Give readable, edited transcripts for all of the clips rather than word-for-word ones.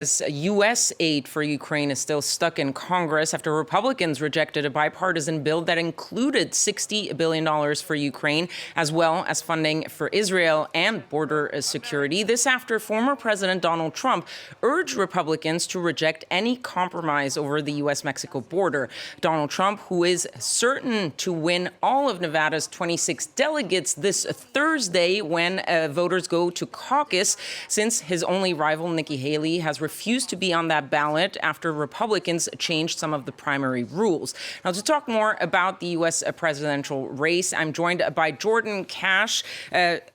U.S. aid for Ukraine is still stuck in Congress after Republicans rejected a bipartisan bill that included $60 billion for Ukraine, as well as funding for Israel and border security. This after former President Donald Trump urged Republicans to reject any compromise over the U.S.-Mexico border. Donald Trump, who is certain to win all of Nevada's 26 delegates this Thursday when voters go to caucus, since his only rival, Nikki Haley, has refused to be on that ballot after Republicans changed some of the primary rules. Now, to talk more about the U.S. presidential race, I'm joined by Jordan Cash,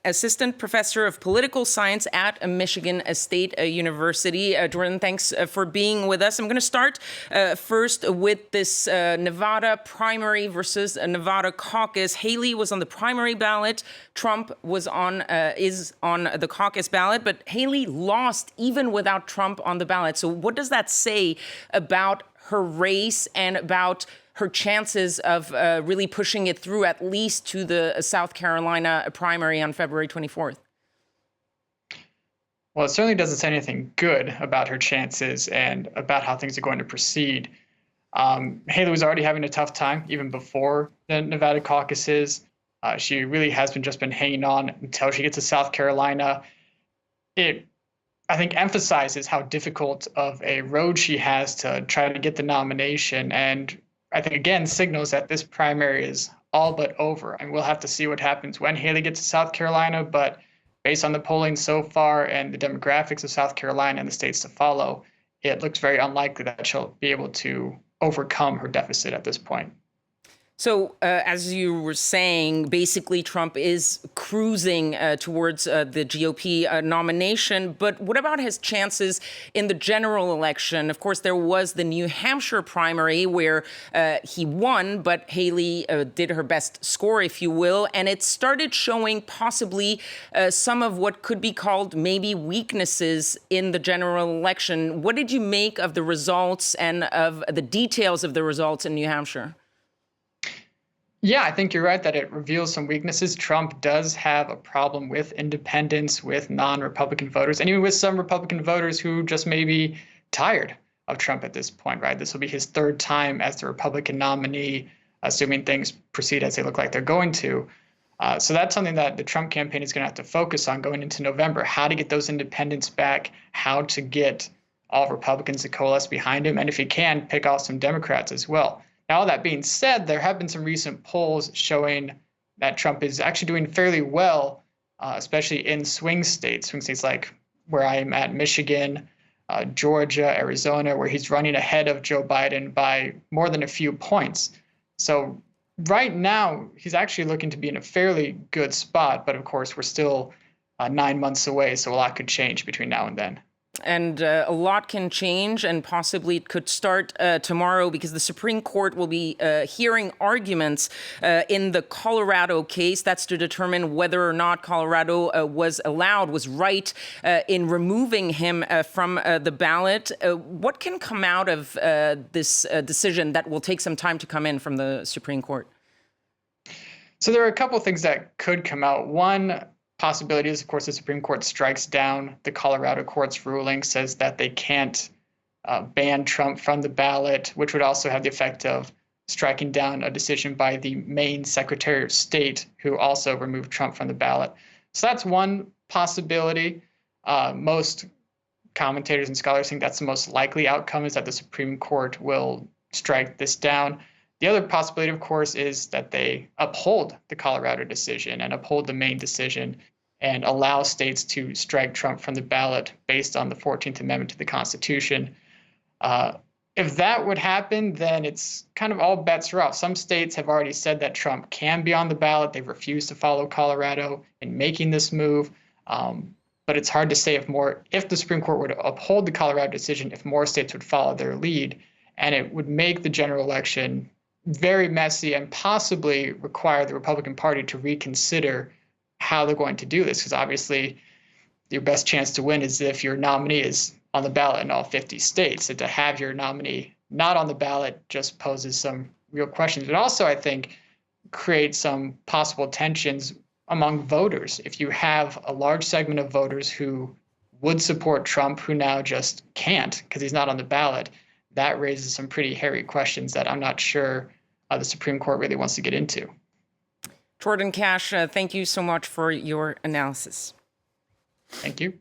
assistant professor of political science at Michigan State University. Jordan, thanks for being with us. I'm going to start first with this Nevada primary versus Nevada caucus. Haley was on the primary ballot. Trump is on the caucus ballot, but Haley lost even without Trump on the ballot. So what does that say about her race and about her chances of really pushing it through at least to the South Carolina primary on February 24th? Well, it certainly doesn't say anything good about her chances and about how things are going to proceed. Haley was already having a tough time even before the Nevada caucuses. She really has just been hanging on until she gets to South Carolina. It, I think, emphasizes how difficult of a road she has to try to get the nomination. And I think, again, signals that this primary is all but over. And we'll have to see what happens when Haley gets to South Carolina. But based on the polling so far and the demographics of South Carolina and the states to follow, it looks very unlikely that she'll be able to overcome her deficit at this point. So, as you were saying, basically Trump is cruising towards the GOP nomination. But what about his chances in the general election? Of course, there was the New Hampshire primary where he won, but Haley did her best score, if you will. And it started showing possibly some of what could be called maybe weaknesses in the general election. What did you make of the results and of the details of the results in New Hampshire? Yeah, I think you're right that it reveals some weaknesses. Trump does have a problem with independents, with non-Republican voters, and even with some Republican voters who just may be tired of Trump at this point, right? This will be his third time as the Republican nominee, assuming things proceed as they look like they're going to. So that's something that the Trump campaign is going to have to focus on going into November, how to get those independents back, how to get all Republicans to coalesce behind him, and if he can, pick off some Democrats as well. Now, all that being said, there have been some recent polls showing that Trump is actually doing fairly well, especially in swing states like where I am at, Michigan, Georgia, Arizona, where he's running ahead of Joe Biden by more than a few points. So right now, he's actually looking to be in a fairly good spot. But of course, we're still 9 months away, so a lot could change between now and then. And a lot can change, and possibly it could start tomorrow because the Supreme Court will be hearing arguments in the Colorado case. That's to determine whether or not Colorado was right in removing him from the ballot. What can come out of this decision that will take some time to come in from the Supreme Court? So there are a couple of things that could come out. One possibility is, of course, the Supreme Court strikes down the Colorado court's ruling, says that they can't ban Trump from the ballot, which would also have the effect of striking down a decision by the Maine Secretary of State, who also removed Trump from the ballot. So that's one possibility. Most commentators and scholars think that's the most likely outcome, is that the Supreme Court will strike this down. The other possibility, of course, is that they uphold the Colorado decision and uphold the Maine decision and allow states to strike Trump from the ballot based on the 14th Amendment to the Constitution. If that would happen, then it's kind of all bets are off. Some states have already said that Trump can be on the ballot. They've refused to follow Colorado in making this move. But it's hard to say if the Supreme Court were to uphold the Colorado decision, if more states would follow their lead. And it would make the general election very messy and possibly require the Republican Party to reconsider how they're going to do this, because obviously your best chance to win is if your nominee is on the ballot in all 50 states. And to have your nominee not on the ballot just poses some real questions. But also, I think, creates some possible tensions among voters. If you have a large segment of voters who would support Trump, who now just can't because he's not on the ballot, that raises some pretty hairy questions that I'm not sure the Supreme Court really wants to get into. Jordan Cash, thank you so much for your analysis. Thank you.